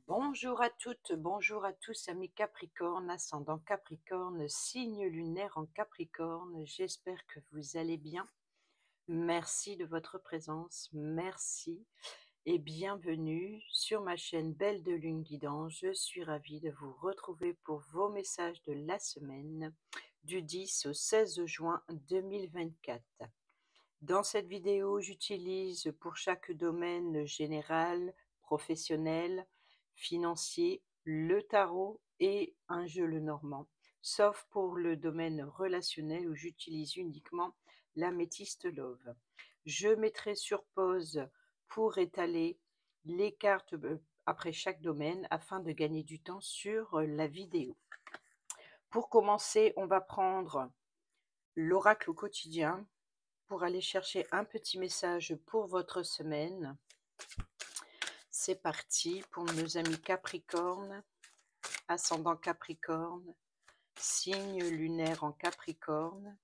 Bonjour à toutes, bonjour à tous, amis Capricorne, ascendant Capricorne, signe lunaire en Capricorne. J'espère que vous allez bien. Merci de votre présence, merci et bienvenue sur ma chaîne Belle de Lune Guidance. Je suis ravie de vous retrouver pour vos messages de la semaine du 10 au 16 juin 2024. Dans cette vidéo, j'utilise pour chaque domaine général, professionnel, financier, le tarot et un jeu le normand, sauf pour le domaine relationnel où j'utilise uniquement l'améthyste love. Je mettrai sur pause pour étaler les cartes après chaque domaine afin de gagner du temps sur la vidéo. Pour commencer, on va prendre l'oracle au quotidien pour aller chercher un petit message pour votre semaine. C'est parti pour nos amis Capricorne, ascendant Capricorne, signe lunaire en Capricorne,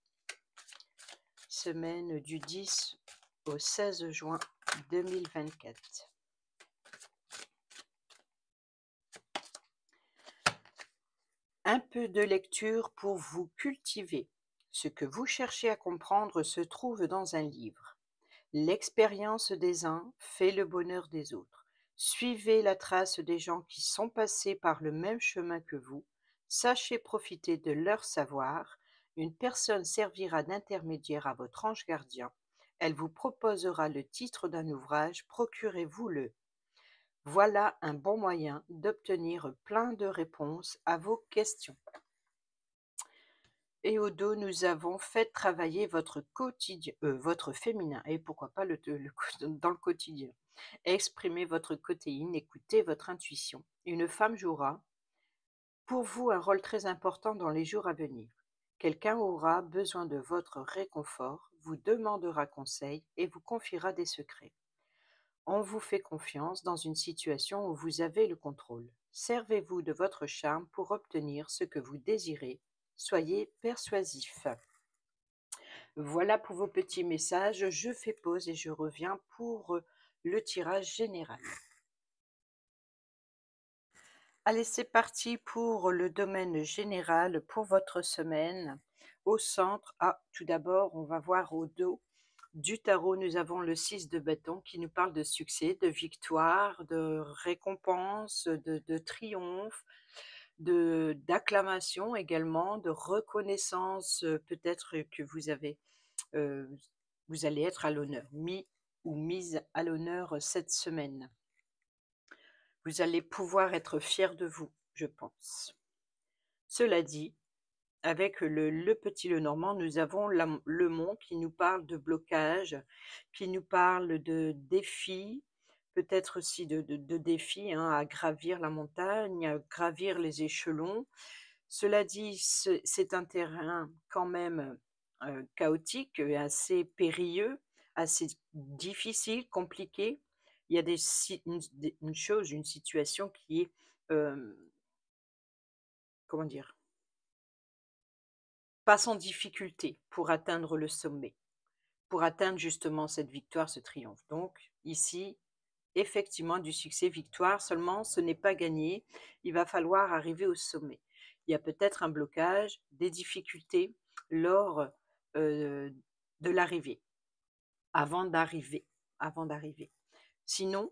semaine du 10 au 16 juin 2024. Un peu de lecture pour vous cultiver. Ce que vous cherchez à comprendre se trouve dans un livre. L'expérience des uns fait le bonheur des autres. Suivez la trace des gens qui sont passés par le même chemin que vous. Sachez profiter de leur savoir. Une personne servira d'intermédiaire à votre ange gardien. Elle vous proposera le titre d'un ouvrage, procurez-vous-le. Voilà un bon moyen d'obtenir plein de réponses à vos questions. Et au dos, nous avons fait travailler votre quotidien, votre féminin, et pourquoi pas dans le quotidien. Exprimez votre côté yin, écoutez votre intuition. Une femme jouera pour vous un rôle très important dans les jours à venir. Quelqu'un aura besoin de votre réconfort, vous demandera conseil et vous confiera des secrets. On vous fait confiance dans une situation où vous avez le contrôle. Servez-vous de votre charme pour obtenir ce que vous désirez. Soyez persuasif. Voilà pour vos petits messages. Je fais pause et je reviens pour le tirage général. Allez, c'est parti pour le domaine général pour votre semaine. Au centre, tout d'abord, on va voir au dos du tarot, nous avons le 6 de bâton qui nous parle de succès, de victoire, de récompense, de triomphe, d'acclamation également, de reconnaissance, peut-être que euh, vous allez être à l'honneur, mis ou mise à l'honneur cette semaine. Vous allez pouvoir être fier de vous, je pense. Cela dit, avec le petit Lenormand, nous avons le mont qui nous parle de blocage, qui nous parle de défis, peut-être aussi de défis à gravir la montagne, à gravir les échelons. Cela dit, c'est un terrain quand même chaotique, assez périlleux, assez difficile, compliqué. Il y a une situation qui est, comment dire, pas sans difficulté pour atteindre le sommet, pour atteindre justement cette victoire, ce triomphe. Donc ici, effectivement, du succès, victoire, seulement ce n'est pas gagné, il va falloir arriver au sommet. Il y a peut-être un blocage, des difficultés lors de l'arrivée, avant d'arriver, avant d'arriver. Sinon,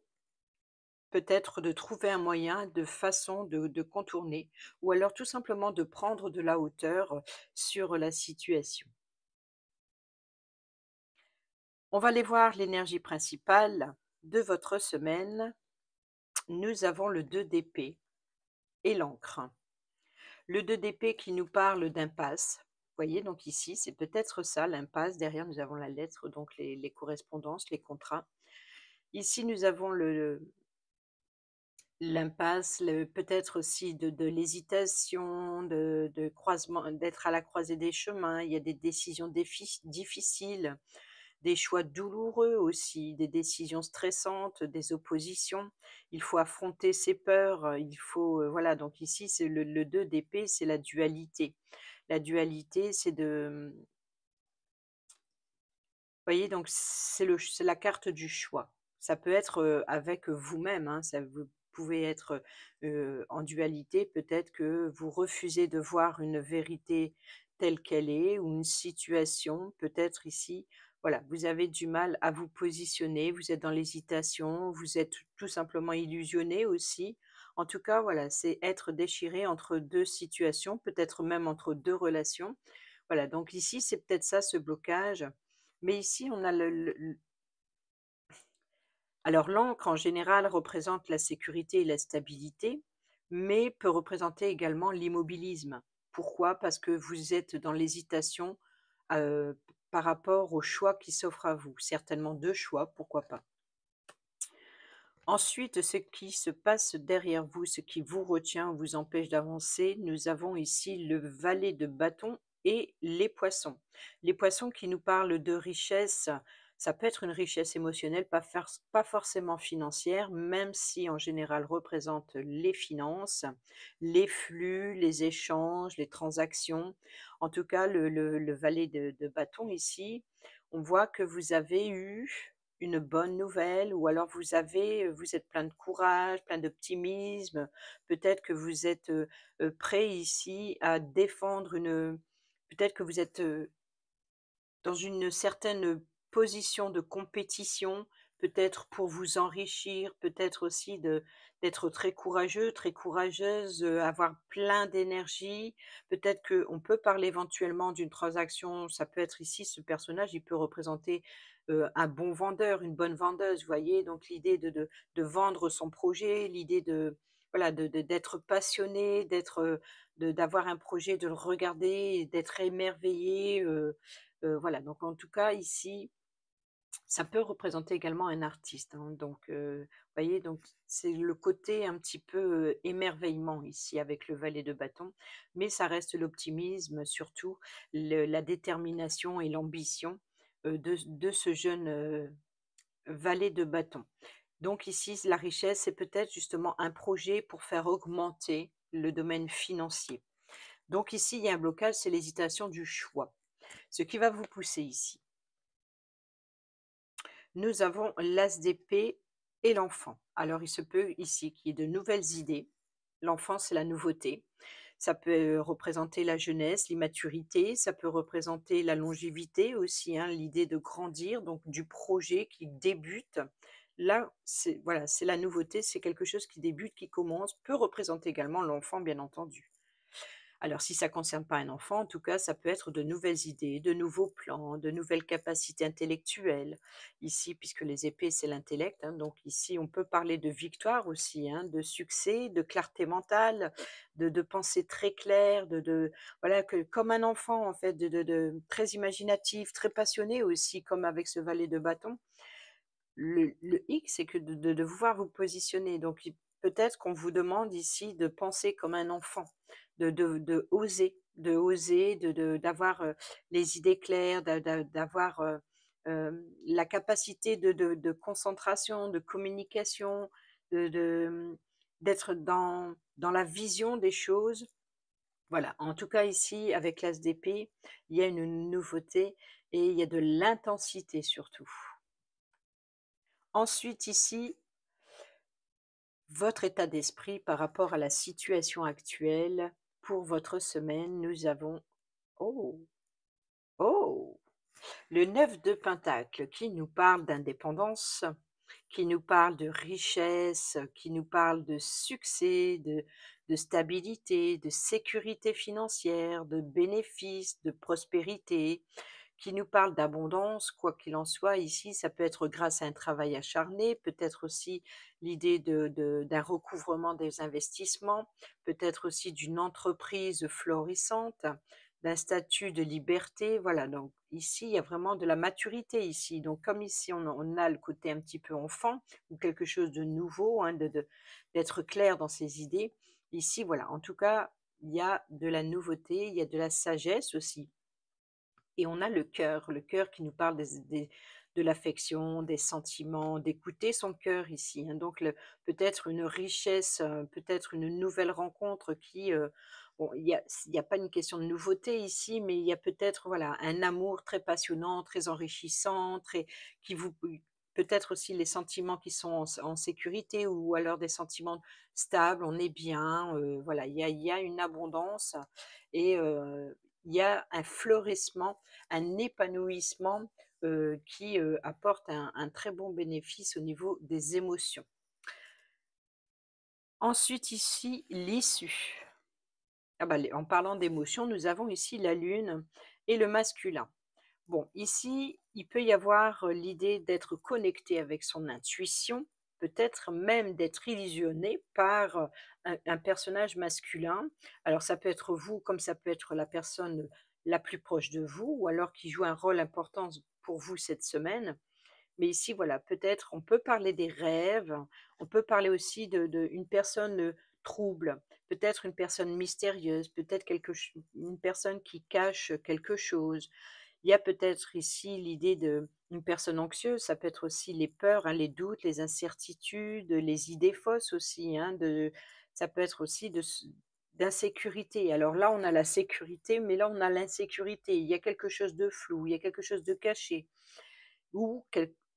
peut-être de trouver un moyen de façon de contourner ou alors tout simplement de prendre de la hauteur sur la situation. On va aller voir l'énergie principale de votre semaine. Nous avons le 2 d'épée et l'encre. Le 2 d'épée qui nous parle d'impasse. Vous voyez, donc ici, c'est peut-être ça, l'impasse. Derrière, nous avons la lettre, donc les correspondances, les contrats. Ici, nous avons l'impasse, peut-être aussi de l'hésitation, de croisement, d'être à la croisée des chemins. Il y a des décisions difficiles, des choix douloureux aussi, des décisions stressantes, des oppositions. Il faut affronter ses peurs, il faut, voilà, donc ici, c'est le 2 d'épée, c'est la dualité. La dualité, c'est de, vous voyez, donc c'est la carte du choix. Ça peut être avec vous-même, ça pouvez être, en dualité. Peut-être que vous refusez de voir une vérité telle qu'elle est ou une situation, peut-être ici, voilà, vous avez du mal à vous positionner, vous êtes dans l'hésitation, vous êtes tout simplement illusionné aussi. En tout cas, voilà, c'est être déchiré entre 2 situations, peut-être même entre 2 relations. Voilà, donc ici, c'est peut-être ça ce blocage. Mais ici, on a alors l'encre en général représente la sécurité et la stabilité, mais peut représenter également l'immobilisme. Pourquoi? Parce que vous êtes dans l'hésitation, par rapport au choix qui s'offre à vous. Certainement 2 choix, pourquoi pas. Ensuite, ce qui se passe derrière vous, ce qui vous retient, vous empêche d'avancer, nous avons ici le valet de bâton et les poissons. Les poissons qui nous parlent de richesse, ça peut être une richesse émotionnelle, pas forcément financière, même si en général représente les finances, les flux, les échanges, les transactions. En tout cas, le valet de bâton ici, on voit que vous avez eu une bonne nouvelle ou alors vous êtes plein de courage, plein d'optimisme. Peut-être que vous êtes, prêt ici à défendre peut-être que vous êtes, dans une certaine position de compétition, peut-être pour vous enrichir, peut-être aussi d'être très courageux, très courageuse, avoir plein d'énergie. Peut-être qu'on peut parler éventuellement d'une transaction, ça peut être ici ce personnage, il peut représenter, un bon vendeur, une bonne vendeuse, vous voyez? Donc l'idée de vendre son projet, l'idée de voilà, d'être passionné, d'avoir un projet, de le regarder d'être émerveillé, voilà, donc en tout cas ici, ça peut représenter également un artiste, hein, donc vous voyez? Donc c'est le côté un petit peu, émerveillement ici avec le valet de bâton, mais ça reste l'optimisme, surtout la détermination et l'ambition, de ce jeune, valet de bâton. Donc ici, la richesse, c'est peut-être justement un projet pour faire augmenter le domaine financier. Donc ici, il y a un blocage, c'est l'hésitation du choix. Ce qui va vous pousser ici. Nous avons l'as d'épée et l'enfant. Alors, il se peut ici qu'il y ait de nouvelles idées. L'enfant, c'est la nouveauté. Ça peut représenter la jeunesse, l'immaturité, ça peut représenter la longévité aussi, hein, l'idée de grandir, donc du projet qui débute. Là, c'est voilà, c'est la nouveauté, c'est quelque chose qui débute, qui commence, peut représenter également l'enfant, bien entendu. Alors si ça ne concerne pas un enfant, en tout cas, ça peut être de nouvelles idées, de nouveaux plans, de nouvelles capacités intellectuelles. Ici, puisque les épées, c'est l'intellect, hein, donc ici, on peut parler de victoire aussi, hein, de succès, de clarté mentale, de pensée très claire, voilà, que comme un enfant, en fait, très imaginatif, très passionné aussi, comme avec ce valet de bâton. Le hic, c'est que de pouvoir vous positionner, donc il peut-être qu'on vous demande ici de penser comme un enfant, de oser, d'avoir, les idées claires, d'avoir, la capacité de concentration, de communication, d'être dans la vision des choses. Voilà, en tout cas ici, avec l'as d'épée, il y a une nouveauté et il y a de l'intensité surtout. Ensuite ici, votre état d'esprit par rapport à la situation actuelle pour votre semaine, nous avons oh! Oh! Le 9 de Pentacle qui nous parle d'indépendance, qui nous parle de richesse, qui nous parle de succès, de stabilité, de sécurité financière, de bénéfices, de prospérité, qui nous parle d'abondance, quoi qu'il en soit, ici, ça peut être grâce à un travail acharné, peut-être aussi l'idée d'un recouvrement des investissements, peut-être aussi d'une entreprise florissante, d'un statut de liberté. Voilà, donc ici, il y a vraiment de la maturité ici. Donc comme ici, on a le côté un petit peu enfant ou quelque chose de nouveau, hein, d'être clair dans ses idées. Ici, voilà, en tout cas, il y a de la nouveauté, il y a de la sagesse aussi. Et on a le cœur qui nous parle de l'affection, des sentiments, d'écouter son cœur ici, hein. Donc peut-être une richesse, peut-être une nouvelle rencontre bon, il y a pas une question de nouveauté ici, mais il y a peut-être, voilà, un amour très passionnant, très enrichissant, très qui vous peut-être aussi les sentiments qui sont en sécurité ou alors des sentiments stables, on est bien, voilà, il y a une abondance et il y a un fleurissement, un épanouissement, qui, apporte un très bon bénéfice au niveau des émotions. Ensuite ici, l'issue. Ah bah, les en parlant d'émotions, nous avons ici la lune et le masculin. Bon, ici, il peut y avoir, l'idée d'être connecté avec son intuition, peut-être même d'être illusionné par, un personnage masculin. Alors ça peut être vous, comme ça peut être la personne la plus proche de vous ou alors qui joue un rôle important pour vous cette semaine. Mais ici, voilà, peut-être on peut parler des rêves, on peut parler aussi de une personne, trouble, peut-être une personne mystérieuse, peut-être une personne qui cache quelque chose. Il y a peut-être ici l'idée d'une personne anxieuse, ça peut être aussi les peurs, hein, les doutes, les incertitudes, les idées fausses aussi, hein, ça peut être aussi d'insécurité. Alors là, on a la sécurité, mais là, on a l'insécurité. Il y a quelque chose de flou, il y a quelque chose de caché ou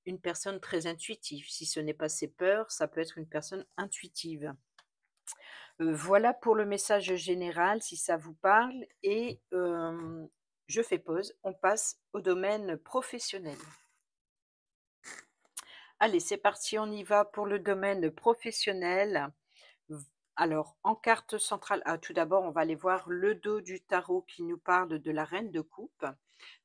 une personne très intuitive. Si ce n'est pas ses peurs, ça peut être une personne intuitive. Voilà pour le message général, si ça vous parle et je fais pause, on passe au domaine professionnel. Allez, c'est parti, on y va pour le domaine professionnel. V Alors, en carte centrale, tout d'abord, on va aller voir le dos du tarot qui nous parle de la reine de coupe.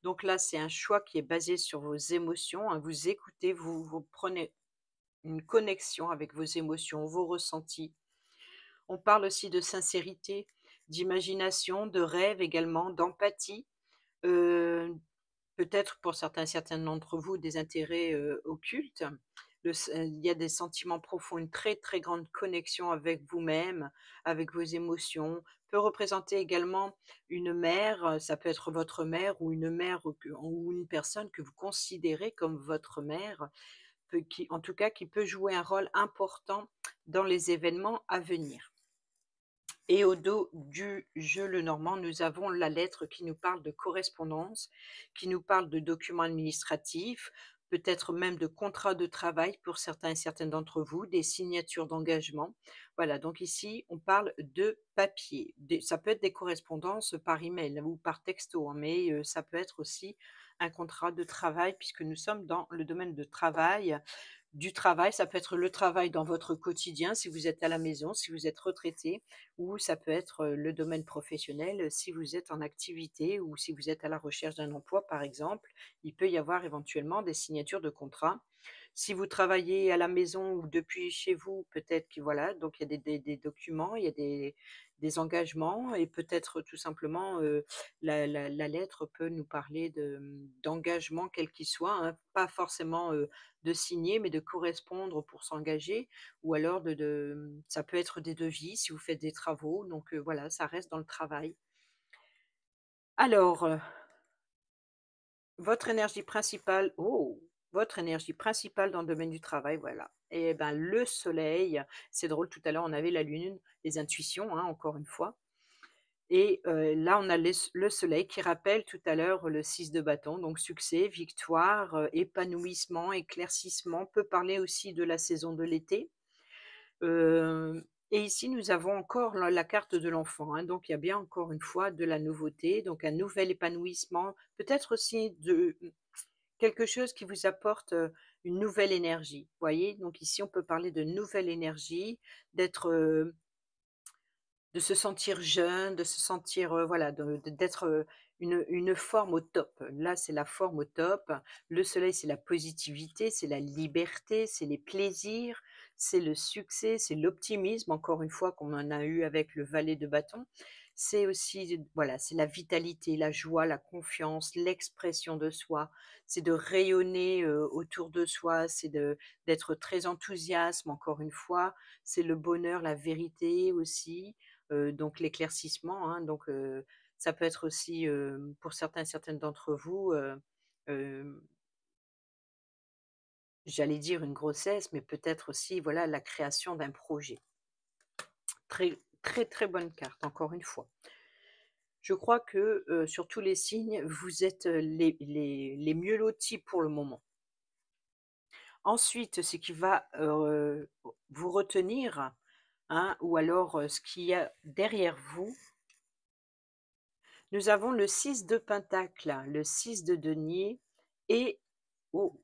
Donc là, c'est un choix qui est basé sur vos émotions, hein. Vous écoutez, vous prenez une connexion avec vos émotions, vos ressentis. On parle aussi de sincérité, d'imagination, de rêve également, d'empathie, heu, peut-être pour certains d'entre vous des intérêts, occultes. Il y a des sentiments profonds, une très, très grande connexion avec vous-même, avec vos émotions. Peut représenter également une mère, ça peut être votre mère ou une mère ou une personne que vous considérez comme votre mère, qui en tout cas qui peut jouer un rôle important dans les événements à venir. Et au dos du jeu Lenormand, nous avons la lettre qui nous parle de correspondance, qui nous parle de documents administratifs, peut-être même de contrats de travail pour certains et certaines d'entre vous, des signatures d'engagement. Voilà, donc ici, on parle de papier. Ça peut être des correspondances par email ou par texto, hein, mais ça peut être aussi un contrat de travail puisque nous sommes dans le domaine de travail du travail. Ça peut être le travail dans votre quotidien si vous êtes à la maison, si vous êtes retraité, ou ça peut être, le domaine professionnel, si vous êtes en activité ou si vous êtes à la recherche d'un emploi, par exemple. Il peut y avoir éventuellement des signatures de contrats. Si vous travaillez à la maison ou depuis chez vous, peut-être que voilà, donc il y a des documents, il y a des engagements et peut-être tout simplement, la lettre peut nous parler d'engagement quel qu'il soit, hein. Pas forcément, de signer, mais de correspondre pour s'engager ou alors ça peut être des devis si vous faites des travaux, donc voilà, ça reste dans le travail. Alors, votre énergie principale votre énergie principale dans le domaine du travail, voilà. Et ben, le soleil, c'est drôle, tout à l'heure, on avait la lune, les intuitions, hein, encore une fois. Et là, on a le soleil qui rappelle tout à l'heure le 6 de bâton, donc succès, victoire, épanouissement, éclaircissement, peut parler aussi de la saison de l'été. Et ici, nous avons encore la carte de l'enfant, hein, donc il y a bien encore une fois de la nouveauté, donc un nouvel épanouissement, peut-être aussi quelque chose qui vous apporte, une nouvelle énergie, voyez? Donc ici, on peut parler de nouvelle énergie, d'être, de se sentir jeune, de se sentir, voilà, d'être, une forme au top. Là, c'est la forme au top. Le soleil, c'est la positivité, c'est la liberté, c'est les plaisirs, c'est le succès, c'est l'optimisme, encore une fois, qu'on en a eu avec le valet de bâton. C'est aussi, voilà, c'est la vitalité, la joie, la confiance, l'expression de soi. C'est de rayonner, autour de soi, d'être très enthousiaste, encore une fois. C'est le bonheur, la vérité aussi, donc l'éclaircissement, hein, donc ça peut être aussi, pour certaines d'entre vous, hem, j'allais dire une grossesse, mais peut-être aussi, voilà, la création d'un projet. Très, très, très bonne carte, encore une fois. Je crois que, sur tous les signes, vous êtes, les mieux lotis pour le moment. Ensuite, ce qui va, vous retenir, hein, ou alors, ce qu'il y a derrière vous, nous avons le 6 de pentacle, le 6 de denier et oh,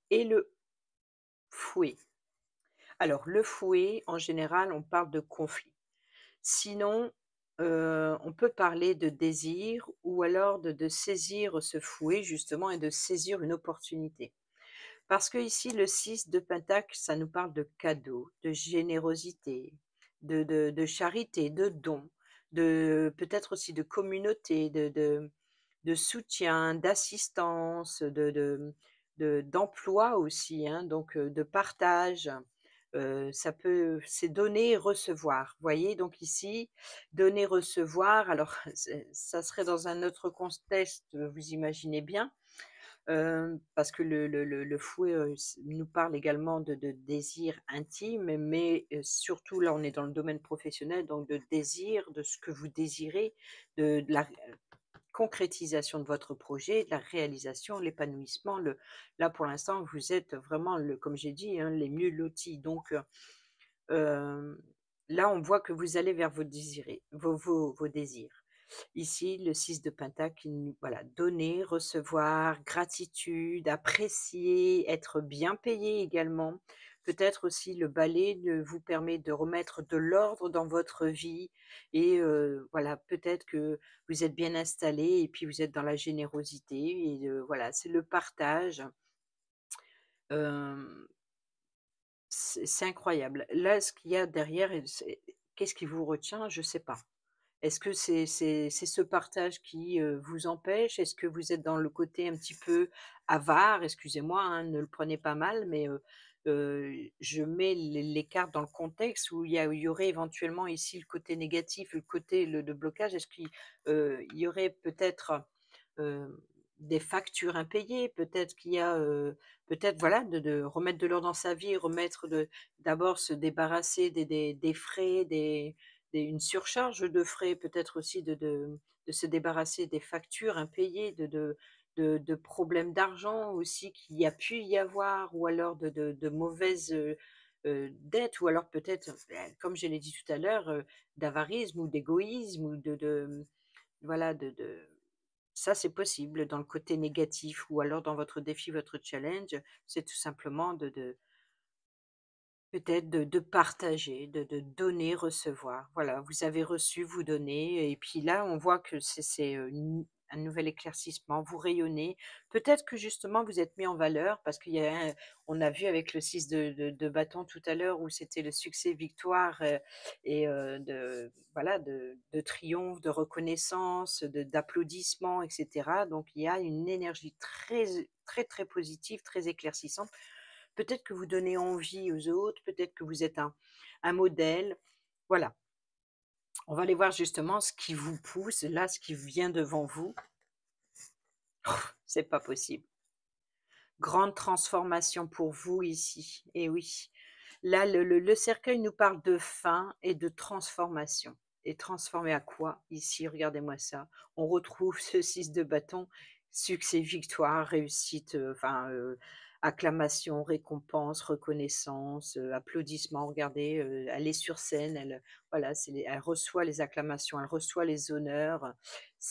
et le fouet. Alors le fouet, en général, on parle de conflit. Sinon, on peut parler de désir ou alors de saisir ce fouet justement et de saisir une opportunité. Parce que ici, le 6 de pentacle, ça nous parle de cadeaux, de générosité, de charité, de dons, de peut-être aussi de communauté, de soutien, d'assistance, d'emploi aussi, hein, donc de partage. Ça peut c'est donner et recevoir. Vous voyez? Donc ici, donner, recevoir, alors ça serait dans un autre contexte, vous imaginez bien. Parce que le fouet, nous parle également de désir intime, mais surtout là, on est dans le domaine professionnel, donc de désir, de ce que vous désirez, de la concrétisation de votre projet, de la réalisation, l'épanouissement. Là, pour l'instant, vous êtes vraiment, comme j'ai dit, hein, les mieux lotis. Donc, là, on voit que vous allez vers vos désirs. Ici, le 6 de pentacle, voilà, donner, recevoir, gratitude, apprécier, être bien payé également. Peut-être aussi le balai vous permet de remettre de l'ordre dans votre vie et voilà, peut-être que vous êtes bien installé et puis vous êtes dans la générosité et voilà, c'est le partage. Hem, c'est incroyable. Là, ce qu'il y a derrière et qu'est-ce qui vous retient? Je ne sais pas. Est-ce que c'est ce partage qui, vous empêche? Est-ce que vous êtes dans le côté un petit peu avare? Excusez-moi, hein, ne le prenez pas mal, mais je mets les cartes dans le contexte où il y aurait éventuellement ici le côté négatif, le côté de blocage. Est-ce il y aurait peut-être, des factures impayées? Peut-être qu'il y a, peut-être voilà, de remettre de l'ordre dans sa vie, remettre d'abord se débarrasser des frais, une surcharge de frais, peut-être aussi de se débarrasser des factures impayées, de problèmes d'argent aussi qu'il y a pu y avoir ou alors de mauvaises, dettes ou alors peut-être, comme je l'ai dit tout à l'heure, d'avarisme ou d'égoïsme ou voilà, ça c'est possible dans le côté négatif ou alors dans votre défi, votre challenge, c'est tout simplement de peut-être de partager, de donner, recevoir. Voilà, vous avez reçu, vous donnez et puis là, on voit que une un nouvel éclaircissement, vous rayonnez. Peut-être que justement vous êtes mis en valeur parce qu'il y a on a vu avec le 6 de bâton tout à l'heure où c'était le succès, victoire, et de voilà, de triomphe, de reconnaissance, d'applaudissements et cetera. Donc il y a une énergie très, très, très positive, très éclaircissante. Peut-être que vous donnez envie aux autres, peut-être que vous êtes un modèle. Voilà, on va aller voir justement ce qui vous pousse, là, ce qui vient devant vous. C'est pas possible. Grande transformation pour vous ici. Et oui, là, le cercueil nous parle de fin et de transformation. Et transformé à quoi? Ici, regardez-moi ça. On retrouve ce 6 de bâton, succès, victoire, réussite, enfin, acclamation, récompense, reconnaissance, applaudissements. Regardez, elle est sur scène, voilà, elle reçoit les acclamations, elle reçoit les honneurs.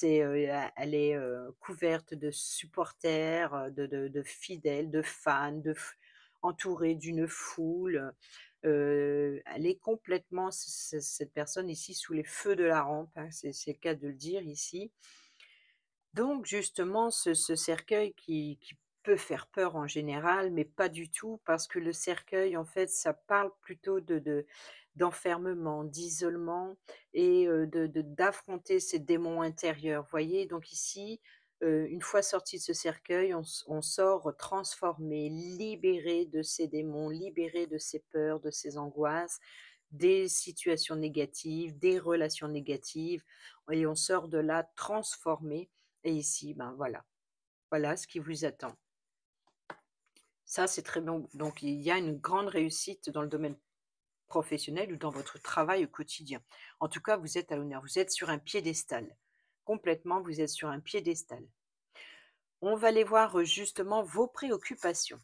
Elle est, couverte de supporters, de fidèles, de fans, entourée d'une foule. Elle est complètement cette personne ici sous les feux de la rampe, hein, c'est le cas de le dire ici. Donc justement ce cercueil qui peut faire peur en général, mais pas du tout parce que le cercueil en fait ça parle plutôt d'enfermement, d'isolement et d'affronter ses démons intérieurs, voyez? Donc ici, une fois sorti de ce cercueil, on sort transformé, libéré de ses démons, libéré de ses peurs, de ses angoisses, des situations négatives, des relations négatives et on sort de là transformé et ici, ben, voilà, voilà ce qui vous attend. Ça, c'est très bon. Donc il y a une grande réussite dans le domaine professionnel ou dans votre travail au quotidien. En tout cas, vous êtes à l'honneur, vous êtes sur un piédestal. Complètement, vous êtes sur un piédestal. On va aller voir, justement vos préoccupations.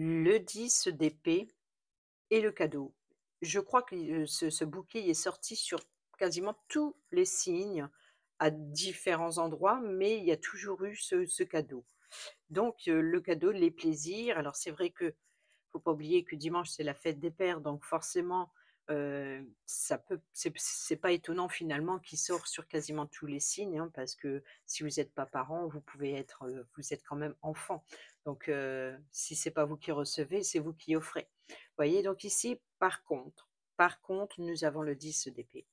le 10 d'épée et le cadeau. Je crois que, ce bouquet est sorti sur quasiment tous les signes, à différents endroits, mais il y a toujours eu ce cadeau. Donc le cadeau, les plaisirs, alors c'est vrai que faut pas oublier que dimanche, c'est la fête des pères, donc forcément, ça peut c'est pas étonnant finalement qu'il sort sur quasiment tous les signes, hein, parce que si vous êtes pas parent, vous pouvez être, vous êtes quand même enfant. Donc si c'est pas vous qui recevez, c'est vous qui offrez. Voyez? Donc ici, par contre, nous avons le 10 d'épée.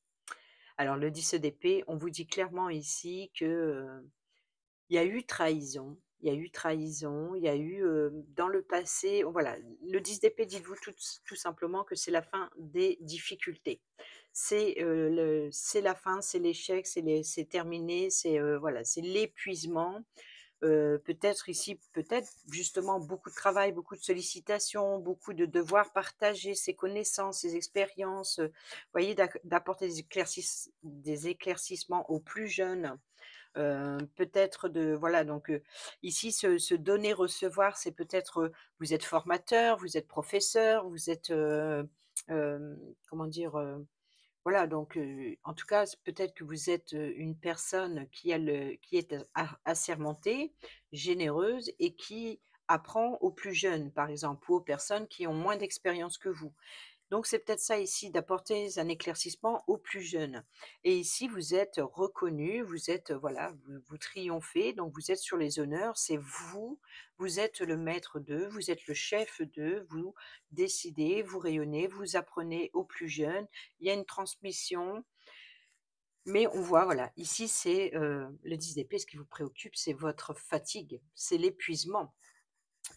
Alors le 10 d'épée, on vous dit clairement ici que, il y a eu trahison, il y a eu trahison, il y a eu, dans le passé voilà, le 10 d'épée, dites-vous tout simplement que c'est la fin des difficultés. C'est la fin, c'est l'échec, c'est terminé, voilà, c'est l'épuisement. Peut-être ici, peut-être justement beaucoup de travail, beaucoup de sollicitations, beaucoup de devoirs partagés, ses connaissances, ses expériences, voyez, d'apporter des éclaircissements aux plus jeunes. Peut-être de voilà donc ici se donner recevoir, c'est peut-être, vous êtes formateur, vous êtes professeur, vous êtes, comment dire? Voilà donc en tout cas, peut-être que vous êtes, une personne qui est assermentée, généreuse et qui apprend aux plus jeunes, par exemple, ou aux personnes qui ont moins d'expérience que vous. Donc c'est peut-être ça ici, d'apporter un éclaircissement aux plus jeunes. Et ici, vous êtes reconnu, vous êtes, voilà, vous triomphez, donc vous êtes sur les honneurs, c'est vous, vous êtes le maître d'eux, vous êtes le chef d'eux, vous décidez, vous rayonnez, vous apprenez aux plus jeunes, il y a une transmission, mais on voit, voilà, ici c'est le 10 d'épée, ce qui vous préoccupe, c'est votre fatigue, c'est l'épuisement.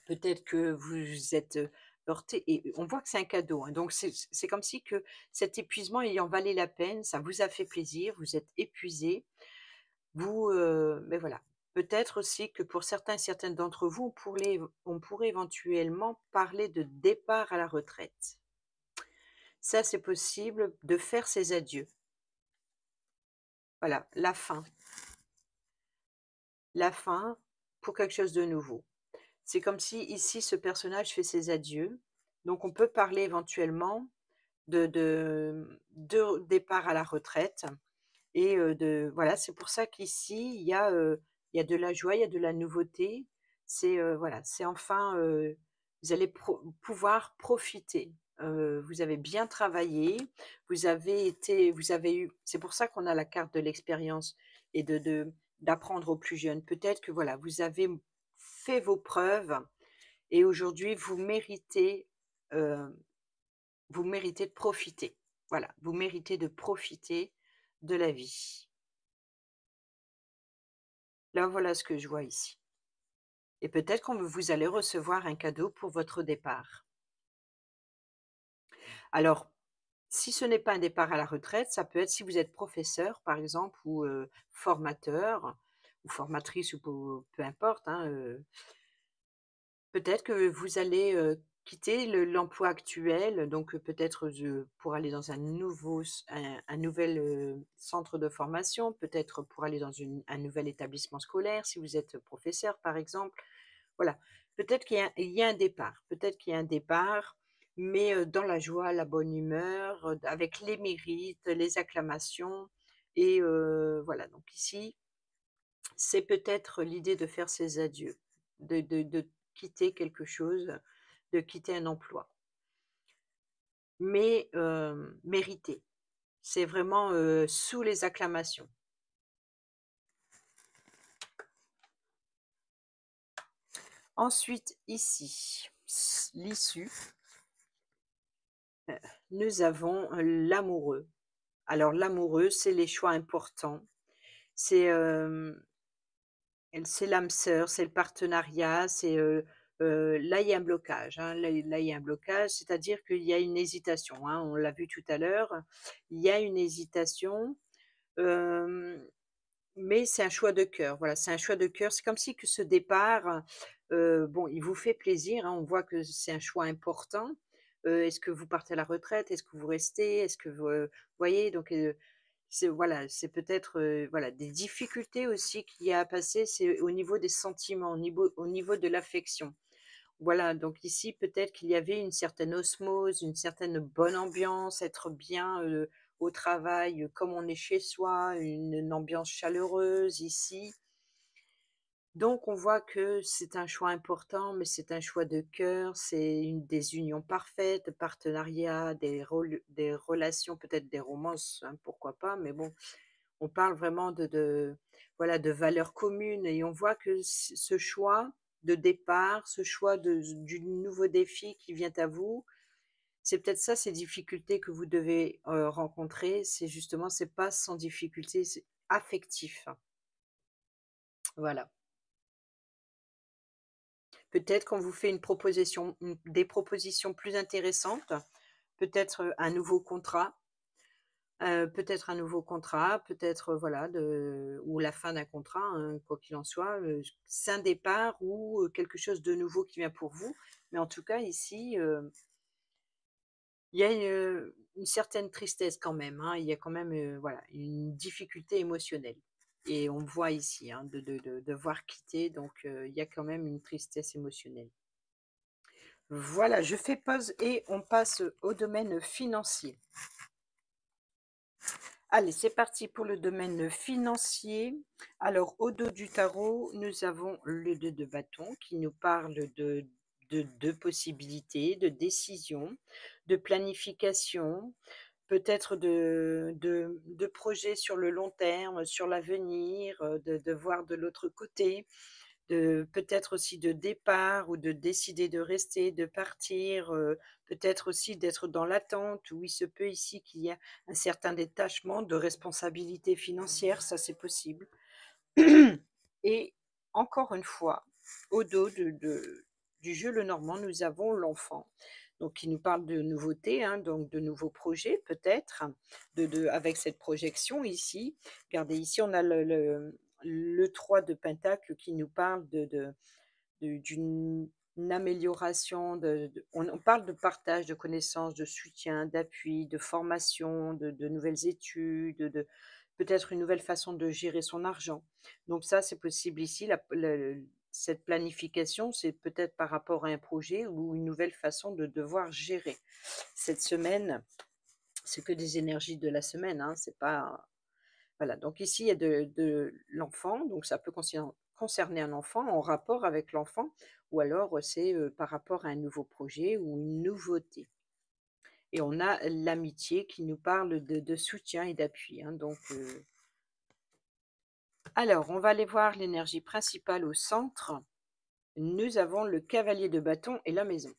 Peut-être que vous êtes, heurtés et on voit que c'est un cadeau, hein, donc c'est comme si que cet épuisement ayant valait la peine, ça vous a fait plaisir, vous êtes épuisés, mais voilà. Peut-être aussi que pour certains et certaines d'entre vous, on pourrait éventuellement parler de départ à la retraite. Ça, c'est possible de faire ses adieux. Voilà, la fin pour quelque chose de nouveau. C'est comme si ici, ce personnage fait ses adieux, donc on peut parler éventuellement de départ à la retraite et voilà, c'est pour ça qu'ici, il y a de la joie, il y a de la nouveauté. Voilà, c'est enfin, vous allez pouvoir profiter. Vous avez bien travaillé, vous avez eu c'est pour ça qu'on a la carte de l'expérience et d'apprendre aux plus jeunes. Peut-être que voilà, vous avez fait vos preuves et aujourd'hui heu vous méritez de profiter. Voilà, vous méritez de profiter de la vie. Là, voilà ce que je vois ici. Et peut-être qu'on vous allez recevoir un cadeau pour votre départ. Alors, si ce n'est pas un départ à la retraite, ça peut être si vous êtes professeur, par exemple, ou formateur, ou formatrice, ou peu importe, hein, peut-être que vous allez, quitter l'emploi actuel, donc peut-être pour aller dans un nouvel, centre de formation, peut-être pour aller dans un nouvel établissement scolaire, si vous êtes professeur, par exemple. Voilà, peut-être qu'il y a un départ, peut-être qu'il y a un départ, mais dans la joie, la bonne humeur, avec les mérites, les acclamations et voilà, donc ici c'est peut-être l'idée de faire ses adieux, de quitter quelque chose, de quitter un emploi, mais mérité. C'est vraiment, sous les acclamations. Ensuite ici, l'issue, nous avons l'amoureux. Alors l'amoureux, c'est les choix importants, c'est, c'est l'âme sœur, c'est le partenariat, là, il y a un blocage, hein. Là, il y a un blocage, c'est-à-dire qu'il y a une hésitation, hein, on l'a vu tout à l'heure. Il y a une hésitation, hem, mais c'est un choix de cœur. Voilà, c'est un choix de cœur. C'est comme si que ce départ, bon, il vous fait plaisir, hein, on voit que c'est un choix important. Est-ce que vous partez à la retraite? Est-ce que vous restez? Est-ce que vous, voyez? Donc c'est voilà, c'est peut-être, voilà, des difficultés aussi qu'il y a à passer, c'est au niveau des sentiments, au niveau de l'affection. Voilà, donc ici, peut-être qu'il y avait une certaine osmose, une certaine bonne ambiance, être bien, au travail, comme on est chez soi, une ambiance chaleureuse ici. Donc on voit que c'est un choix important, mais c'est un choix de cœur, c'est une des unions parfaites, de partenariat, des relations, peut-être des romances, hein, pourquoi pas, mais bon, on parle vraiment voilà, de valeurs communes et on voit que ce choix de départ, ce choix du nouveau défi qui vient à vous, c'est peut-être ça, ces difficultés que vous devez, rencontrer, c'est justement, c'est pas sans difficulté, c'est affectif. Voilà. Peut-être qu'on vous fait des propositions plus intéressantes, peut-être, un nouveau contrat, peut-être, voilà, ou la fin d'un contrat, hein, quoi qu'il en soit, c'est un départ ou, quelque chose de nouveau qui vient pour vous. Mais en tout cas ici, il y a une certaine tristesse quand même, hein. Il y a quand même, voilà, une difficulté émotionnelle et on voit ici, hein, de devoir quitter donc il y a quand même une tristesse émotionnelle. Voilà, je fais pause et on passe au domaine financier. Allez, c'est parti pour le domaine financier. Alors, au dos du tarot, nous avons le 2 de bâton qui nous parle de possibilités, de décisions, de planification, peut-être de projets sur le long terme, sur l'avenir, de voir de l'autre côté. Peut-être aussi de départ ou de décider de rester, de partir, peut-être aussi d'être dans l'attente où il se peut ici qu'il y a un certain détachement de responsabilités financières, ça c'est possible. Et encore une fois, au dos du jeu Lenormand, nous avons l'enfant, donc qui nous parle de nouveautés, hein, donc de nouveaux projets peut-être, avec cette projection ici. Regardez, ici on a le 3 de Pentacle qui nous parle d'une amélioration, on parle de partage de connaissances, de soutien, d'appui, de formation, de nouvelles études, peut-être une nouvelle façon de gérer son argent. Donc ça, c'est possible ici. Cette planification, c'est peut-être par rapport à un projet ou une nouvelle façon de devoir gérer. Cette semaine, c'est que des énergies de la semaine, hein, c'est pas voilà, donc ici, il y a de l'enfant, donc ça peut concerner un enfant, en rapport avec l'enfant, ou alors, c'est, par rapport à un nouveau projet ou une nouveauté. Et on a l'amitié qui nous parle de soutien et d'appui, hein, donc alors on va aller voir l'énergie principale au centre. Nous avons le cavalier de bâton et la maison.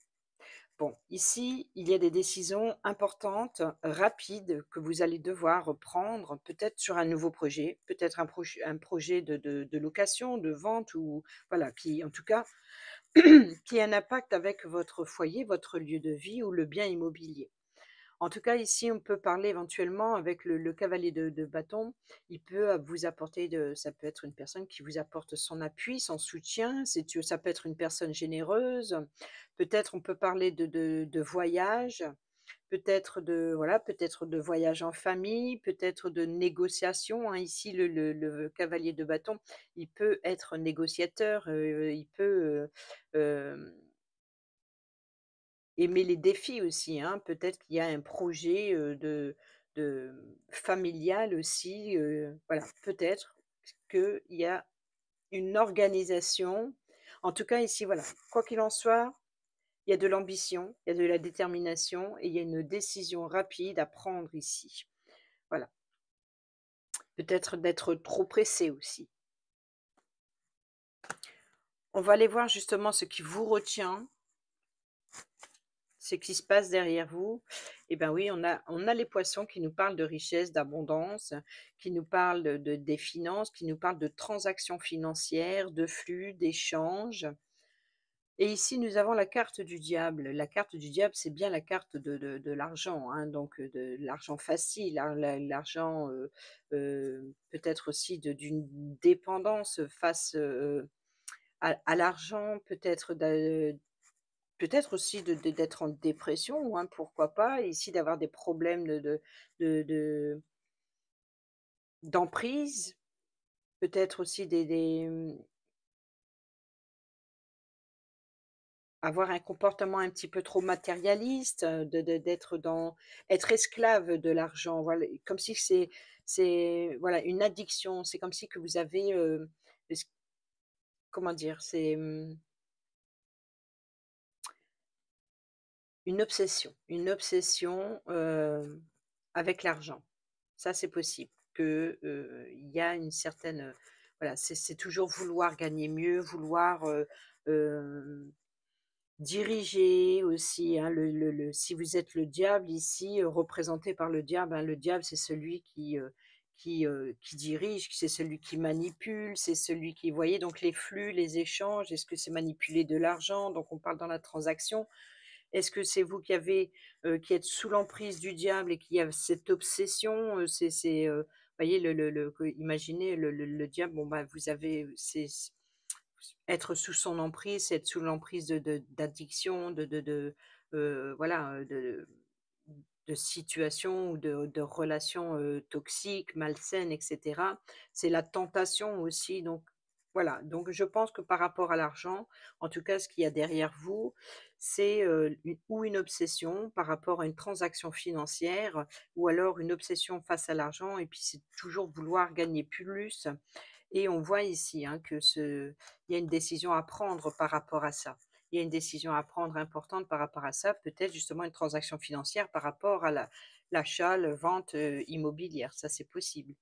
Bon, ici, il y a des décisions importantes, rapides, que vous allez devoir prendre, peut-être sur un nouveau projet, peut-être un projet de location, de vente ou voilà, qui en tout cas, qui a un impact avec votre foyer, votre lieu de vie ou le bien immobilier. En tout cas, ici, on peut parler éventuellement avec le cavalier de bâton. Il peut vous apporter ça peut être une personne qui vous apporte son appui, son soutien. Ça peut être une personne généreuse. Peut-être on peut parler de voyage, peut-être voilà, peut-être de voyage en famille, peut-être de négociation, hein. Ici, le cavalier de bâton, il peut être négociateur, il peut aimer les défis aussi, hein. Peut-être qu'il y a un projet, de familial aussi, voilà, peut-être qu'il y a une organisation. En tout cas ici, voilà, quoi qu'il en soit, il y a de l'ambition, il y a de la détermination et il y a une décision rapide à prendre ici. Voilà, peut-être d'être trop pressé aussi. On va aller voir justement ce qui vous retient. Ce qui se passe derrière vous, eh ben oui, on a les poissons qui nous parlent de richesse, d'abondance, qui nous parlent des finances, qui nous parlent de transactions financières, de flux, d'échanges. Et ici, nous avons la carte du diable. La carte du diable, c'est bien la carte de l'argent, hein, donc de l'argent facile, hein, l'argent, peut-être aussi d'une dépendance face, à l'argent, peut-être aussi d'être en dépression, hein, pourquoi pas, ici d'avoir des problèmes de d'emprise, peut-être aussi avoir un comportement un petit peu trop matérialiste, d'être dans être esclave de l'argent, voilà, comme si c'est voilà, une addiction. C'est comme si que vous avez, est comment dire? C'est, une obsession, avec l'argent. Ça, c'est possible que, il y a une certaine, voilà, c'est toujours vouloir gagner mieux, vouloir, hem diriger aussi, hein, si vous êtes le diable ici, représenté par le diable, hein, le diable, c'est celui qui dirige, c'est celui qui manipule, c'est celui qui, vous voyez? Donc les flux, les échanges, est-ce que c'est manipuler de l'argent? Donc on parle dans la transaction. Est-ce que c'est vous qui êtes sous l'emprise du diable et qui a cette obsession? Voyez imaginez le diable, bon, bah, vous avez, c'est être sous son emprise, c'est être sous l'emprise d'addiction, voilà, de situations ou de relations, toxiques, malsaines, et cetera. C'est la tentation aussi, donc voilà. Donc je pense que par rapport à l'argent, en tout cas, ce qu'il y a derrière vous, c'est, une obsession par rapport à une transaction financière ou alors une obsession face à l'argent et puis c'est toujours vouloir gagner plus et on voit ici, hein, il y a une décision à prendre par rapport à ça. Il y a une décision à prendre importante par rapport à ça, peut-être justement une transaction financière par rapport à l'achat, la vente, immobilière, ça c'est possible.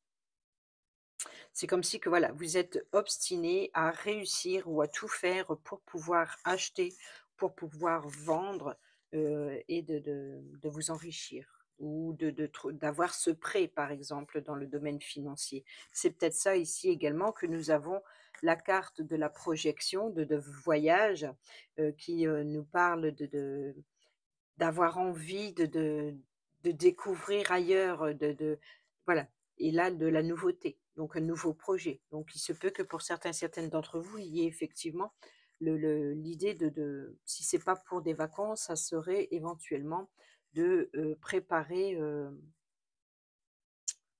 C'est comme si que voilà, vous êtes obstiné à réussir ou à tout faire pour pouvoir acheter, pour pouvoir vendre, et de vous enrichir ou d'avoir ce prêt, par exemple, dans le domaine financier. C'est peut-être ça ici également que nous avons la carte de la projection de voyage, qui, nous parle d'avoir envie de découvrir ailleurs, voilà, et là, de la nouveauté, donc un nouveau projet. Donc il se peut que pour certaines d'entre vous, il y ait effectivement l'idée si c'est pas pour des vacances, ça serait éventuellement de, préparer,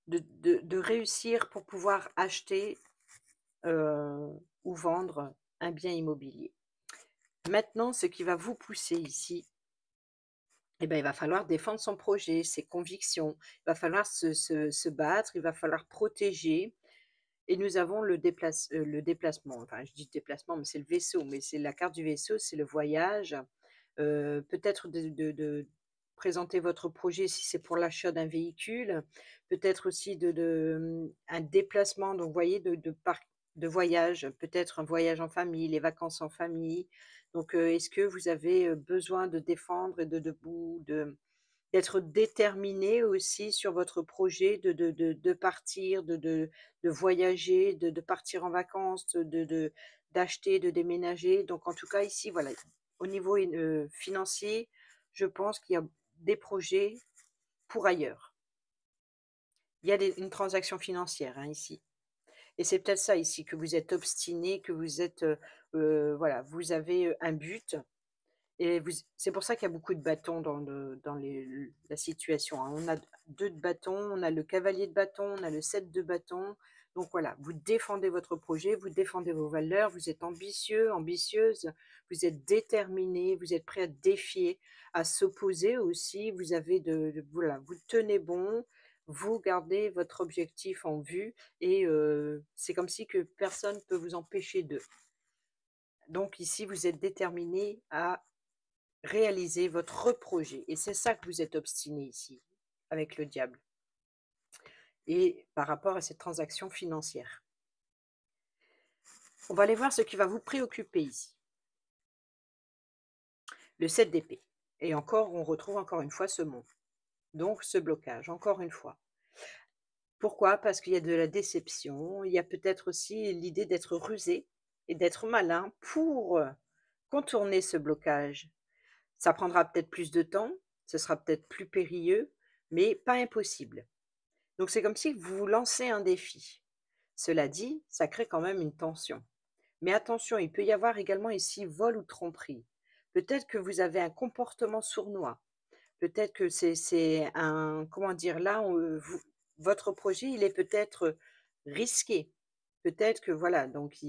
de réussir pour pouvoir acheter, heu, ou vendre un bien immobilier. Maintenant, ce qui va vous pousser ici, eh ben, il va falloir défendre son projet, ses convictions. Il va falloir se battre, il va falloir protéger et nous avons le déplacement. Enfin, je dis déplacement, mais c'est le vaisseau, mais c'est la carte du vaisseau, c'est le voyage. Peut-être de présenter votre projet si c'est pour l'achat d'un véhicule, peut-être aussi un déplacement, donc vous voyez de voyage, peut-être un voyage en famille, les vacances en famille. Donc, est-ce que vous avez, besoin de défendre et d'être déterminé aussi sur votre projet, de partir, de voyager, de partir en vacances, d'acheter, de déménager. Donc en tout cas ici, voilà, au niveau financier, je pense qu'il y a des projets pour ailleurs. Il y a une transaction financière, hein, ici et c'est peut-être ça ici, que vous êtes obstiné, que vous êtes, voilà, vous avez, un but et vous c'est pour ça qu'il y a beaucoup de bâtons dans la situation, hein. On a 2 de bâtons, on a le cavalier de bâton, on a le 7 de bâton. Donc voilà, vous défendez votre projet, vous défendez vos valeurs, vous êtes ambitieux, ambitieuse, vous êtes déterminé, vous êtes prêt à défier, à s'opposer aussi. Vous avez voilà, vous tenez bon, vous gardez votre objectif en vue et c'est comme si que personne ne peut vous empêcher de. Donc ici, vous êtes déterminé à réaliser votre projet et c'est ça que vous êtes obstiné ici, avec le diable et par rapport à cette transaction financière. On va aller voir ce qui va vous préoccuper ici. Le 7 d'épée et encore, on retrouve encore une fois ce mont, donc ce blocage, encore une fois. Pourquoi? Parce qu'il y a de la déception, il y a peut-être aussi l'idée d'être rusé et d'être malin pour, contourner ce blocage. Ça prendra peut-être plus de temps, ce sera peut-être plus périlleux, mais pas impossible. Donc c'est comme si vous vous lancez un défi. Cela dit, ça crée quand même une tension. Mais attention, il peut y avoir également ici vol ou tromperie. Peut-être que vous avez un comportement sournois. Peut-être que c'est un, comment dire, là, votre projet, il est peut-être risqué. Peut-être que voilà, donc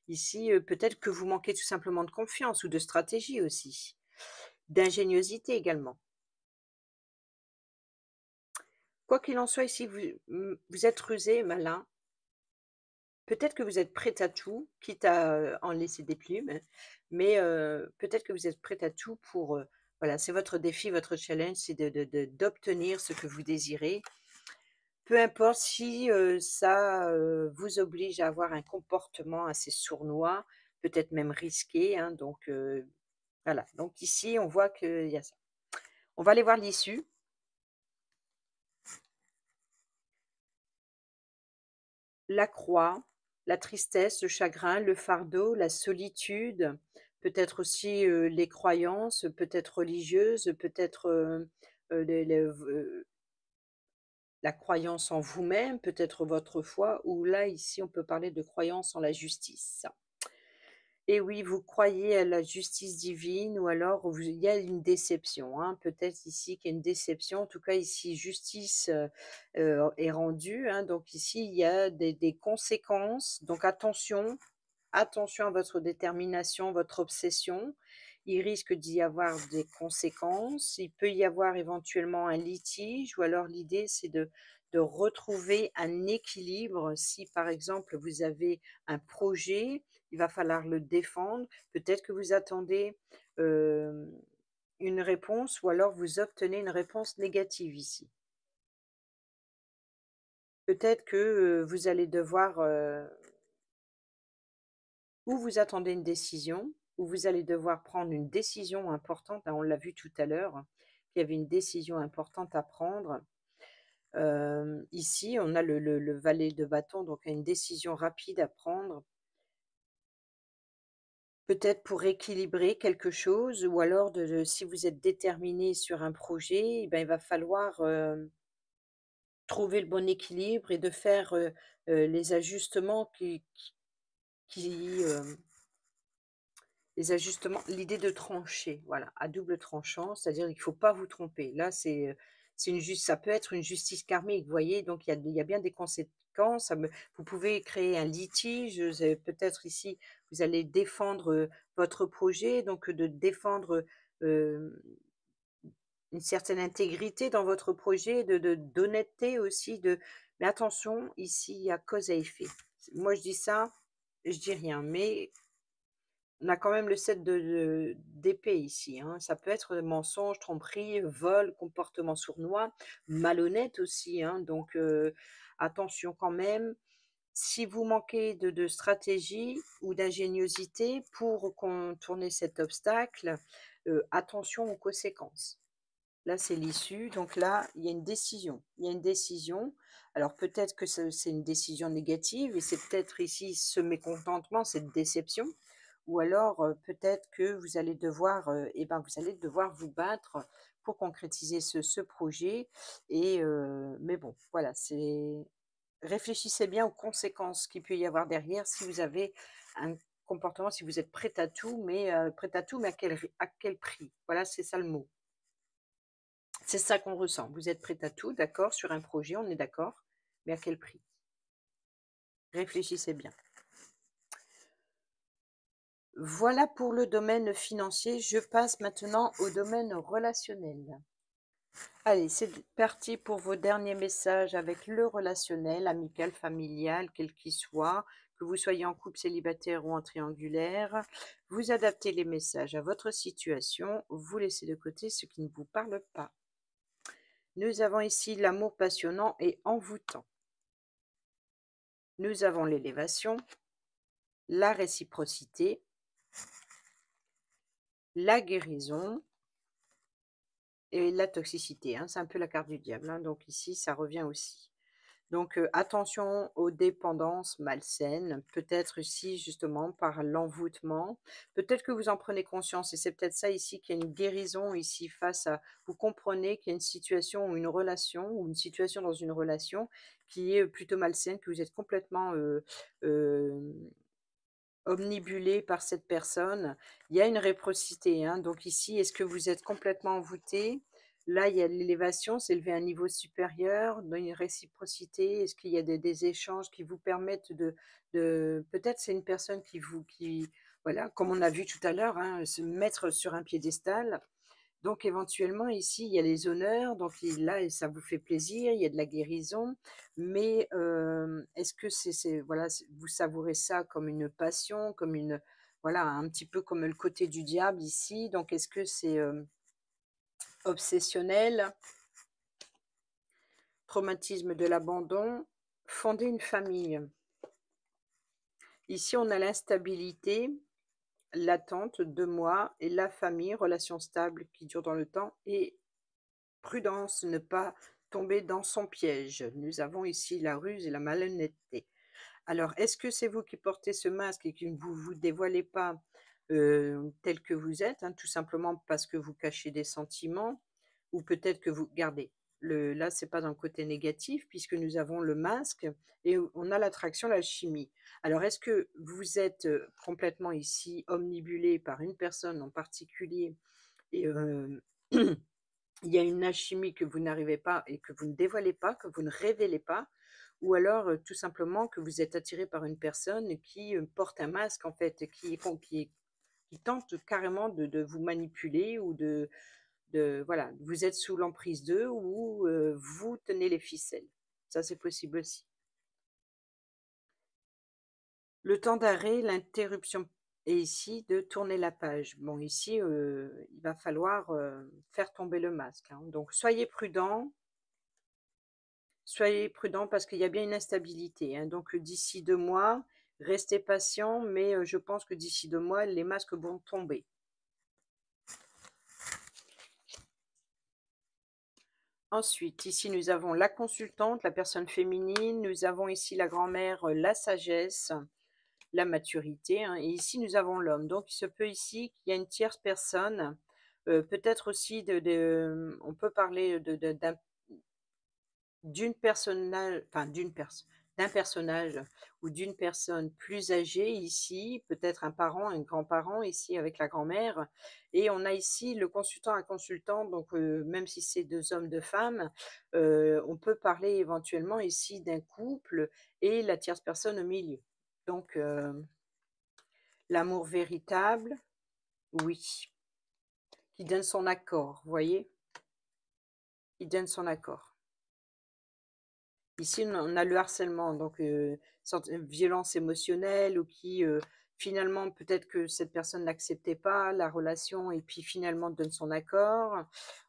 Ici, peut-être que vous manquez tout simplement de confiance ou de stratégie aussi, d'ingéniosité également. Quoi qu'il en soit ici, vous êtes rusé, malin. Peut-être que vous êtes prêt à tout, quitte à, en laisser des plumes, mais peut-être que vous êtes prêt à tout pour, voilà, c'est votre défi, votre challenge, c'est d'obtenir ce que vous désirez. Peu importe si, ça, vous oblige à avoir un comportement assez sournois, peut-être même risqué, hein, donc voilà. Donc ici, on voit qu'il y a ça. On va aller voir l'issue. La croix, la tristesse, le chagrin, le fardeau, la solitude, peut-être aussi, les croyances, peut-être religieuses, peut-être, la croyance en vous-même, peut-être votre foi ou là, ici, on peut parler de croyance en la justice. Et oui, vous croyez à la justice divine ou alors il y a une déception, hein, peut-être ici qu'il y a une déception. En tout cas, ici, justice est rendue, hein, donc ici, il y a des conséquences. Donc attention, attention à votre détermination, votre obsession. Il risque d'y avoir des conséquences. Il peut y avoir éventuellement un litige ou alors l'idée, c'est de retrouver un équilibre. Si, par exemple, vous avez un projet, il va falloir le défendre. Peut-être que vous attendez euh, une réponse ou alors vous obtenez une réponse négative ici. Peut-être que vous allez devoir ou vous attendez une décision, ou vous allez devoir prendre une décision importante. Ah, on l'a vu tout à l'heure, qu'il y avait une décision importante à prendre. Ici, on a le valet de bâton, donc une décision rapide à prendre, peut-être pour équilibrer quelque chose, ou alors si vous êtes déterminé sur un projet, eh ben, il va falloir trouver le bon équilibre et de faire les ajustements qui les ajustements, l'idée de trancher, voilà, à double tranchant, c'est-à-dire qu'il ne faut pas vous tromper. Là, c'est une juste, ça peut être une justice karmique, vous voyez? Donc il y a bien des conséquences. Vous pouvez créer un litige, peut-être ici, vous allez défendre votre projet, donc de défendre une certaine intégrité dans votre projet, d'honnêteté aussi, mais attention, ici, il y a cause à effet. Moi, je dis ça, je dis rien, mais on a quand même le 7 d'épée ici, hein. Ça peut être mensonge, tromperie, vol, comportement sournois, malhonnête aussi, hein. Donc attention quand même. Si vous manquez de stratégie ou d'ingéniosité pour contourner cet obstacle, attention aux conséquences. Là, c'est l'issue. Donc là, il y a une décision. Il y a une décision. Alors peut-être que c'est une décision négative et c'est peut-être ici ce mécontentement, cette déception. Ou alors peut-être que vous allez devoir, vous allez devoir vous battre pour concrétiser ce projet. Et mais bon, voilà, réfléchissez bien aux conséquences qu'il peut y avoir derrière si vous avez un comportement, si vous êtes prêt à tout, mais à quel prix? Voilà, c'est ça le mot. C'est ça qu'on ressent. Vous êtes prêt à tout, d'accord, sur un projet, on est d'accord, mais à quel prix? Réfléchissez bien. Voilà pour le domaine financier. Je passe maintenant au domaine relationnel. Allez, c'est parti pour vos derniers messages avec le relationnel, amical, familial, quel qu'il soit, que vous soyez en couple célibataire ou en triangulaire. Vous adaptez les messages à votre situation, vous laissez de côté ce qui ne vous parle pas. Nous avons ici l'amour passionnant et envoûtant. Nous avons l'élévation, la réciprocité, la guérison et la toxicité, hein. C'est un peu la carte du diable, hein. Donc ici, ça revient aussi. Donc attention aux dépendances malsaines, peut-être ici justement par l'envoûtement. Peut-être que vous en prenez conscience et c'est peut-être ça ici qu'il y a une guérison ici face à vous comprenez qu'il y a une situation ou une situation dans une relation qui est plutôt malsaine, que vous êtes complètement, omnibulé par cette personne. Il y a une réciprocité, hein. Donc ici, est-ce que vous êtes complètement envoûté? Là, il y a l'élévation, s'élever à un niveau supérieur, dans une réciprocité. Est-ce qu'il y a des échanges qui vous permettent de peut-être c'est une personne qui voilà, comme on a vu tout à l'heure, hein, se mettre sur un piédestal. Donc éventuellement ici, il y a les honneurs, donc là, ça vous fait plaisir, il y a de la guérison, mais est-ce que voilà, vous savourez ça comme une passion, comme une voilà, un petit peu comme le côté du diable ici, donc est-ce que c'est, obsessionnel? Traumatisme de l'abandon, fonder une famille. Ici, on a l'instabilité, l'attente, 2 mois et la famille, relation stable qui dure dans le temps et prudence, ne pas tomber dans son piège. Nous avons ici la ruse et la malhonnêteté. Alors, est-ce que c'est vous qui portez ce masque et que vous vous dévoilez pas, tel que vous êtes, hein, tout simplement parce que vous cachez des sentiments? Ou peut-être que vous gardez, là, c'est pas dans le côté négatif puisque nous avons le masque et on a l'attraction, l'alchimie. Alors est-ce que vous êtes, complètement ici omnibulé par une personne en particulier et il y a une alchimie que vous n'arrivez pas et que vous ne dévoilez pas, que vous ne révélez pas, ou alors, tout simplement que vous êtes attiré par une personne qui, porte un masque en fait, qui tente carrément de vous manipuler ou voilà, vous êtes sous l'emprise d'eux ou, vous tenez les ficelles. Ça, c'est possible aussi. Le temps d'arrêt, l'interruption est ici de tourner la page. Bon ici, il va falloir, faire tomber le masque, hein, donc soyez prudents parce qu'il y a bien une instabilité, hein, donc d'ici 2 mois, restez patients, mais je pense que d'ici 2 mois, les masques vont tomber. Ensuite, ici, nous avons la consultante, la personne féminine, nous avons ici la grand-mère, la sagesse, la maturité, hein, et ici, nous avons l'homme. Donc il se peut ici qu'il y a une tierce personne, peut-être aussi on peut parler d'une personnage enfin d'un personnage ou d'une personne plus âgée ici, peut-être un parent, un grand-parent ici avec la grand-mère et on a ici le consultant, un consultant donc même si c'est 2 hommes, 2 femmes, on peut parler éventuellement ici d'un couple et la tierce personne au milieu. Donc l'amour véritable, oui, qui donne son accord, vous voyez? Qui donne son accord. Ici, on a le harcèlement, donc sorte violence émotionnelle ou qui, finalement, peut-être que cette personne n'acceptait pas la relation et puis finalement donne son accord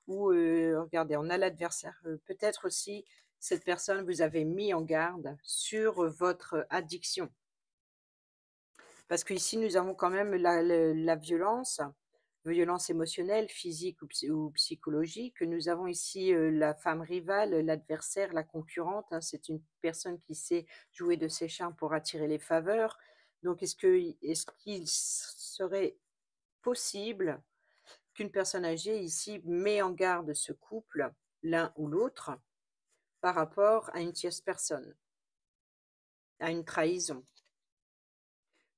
ou regardez, on a l'adversaire, peut-être aussi cette personne vous avez mis en garde sur, votre addiction. Parce qu'ici, nous avons quand même la violence, violence émotionnelle, physique ou psychologique. Nous avons ici, la femme rivale, l'adversaire, la concurrente, hein. C'est une personne qui sait jouer de ses charmes pour attirer les faveurs. Donc est-ce qu'il serait possible qu'une personne âgée ici met en garde ce couple, l'un ou l'autre, par rapport à une tierce personne, à une trahison?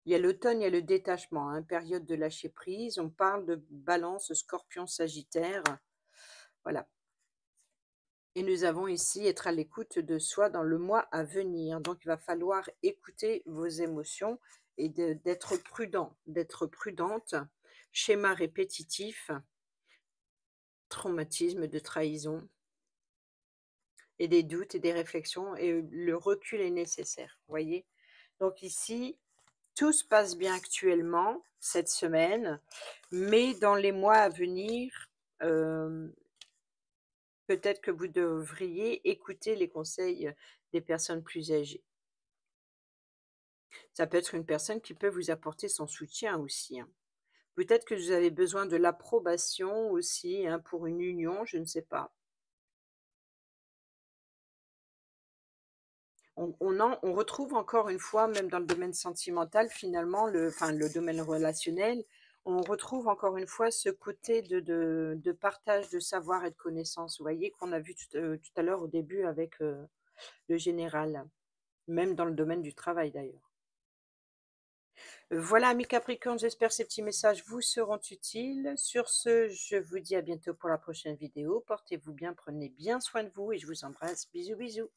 Il y a l'automne, il y a le détachement, hein, période de lâcher prise. On parle de Balance, Scorpion, Sagittaire, voilà. Et nous avons ici être à l'écoute de soi dans le mois à venir. Donc, il va falloir écouter vos émotions et d'être prudent, d'être prudente. Schéma répétitif, traumatisme de trahison et des doutes et des réflexions. Et le recul est nécessaire, vous voyez. Donc ici, tout se passe bien actuellement, cette semaine, mais dans les mois à venir, peut-être que vous devriez écouter les conseils, des personnes plus âgées. Ça peut être une personne qui peut vous apporter son soutien aussi, hein. Peut-être que vous avez besoin de l'approbation aussi, hein, pour une union, je ne sais pas. On retrouve encore une fois, même dans le domaine sentimental, finalement, le domaine relationnel, on retrouve encore une fois ce côté de partage de savoir et de connaissances. Vous voyez, qu'on a vu tout à l'heure au début avec le général, même dans le domaine du travail d'ailleurs. Voilà, amis Capricorne, j'espère que ces petits messages vous seront utiles. Sur ce, je vous dis à bientôt pour la prochaine vidéo. Portez-vous bien, prenez bien soin de vous et je vous embrasse. Bisous, bisous.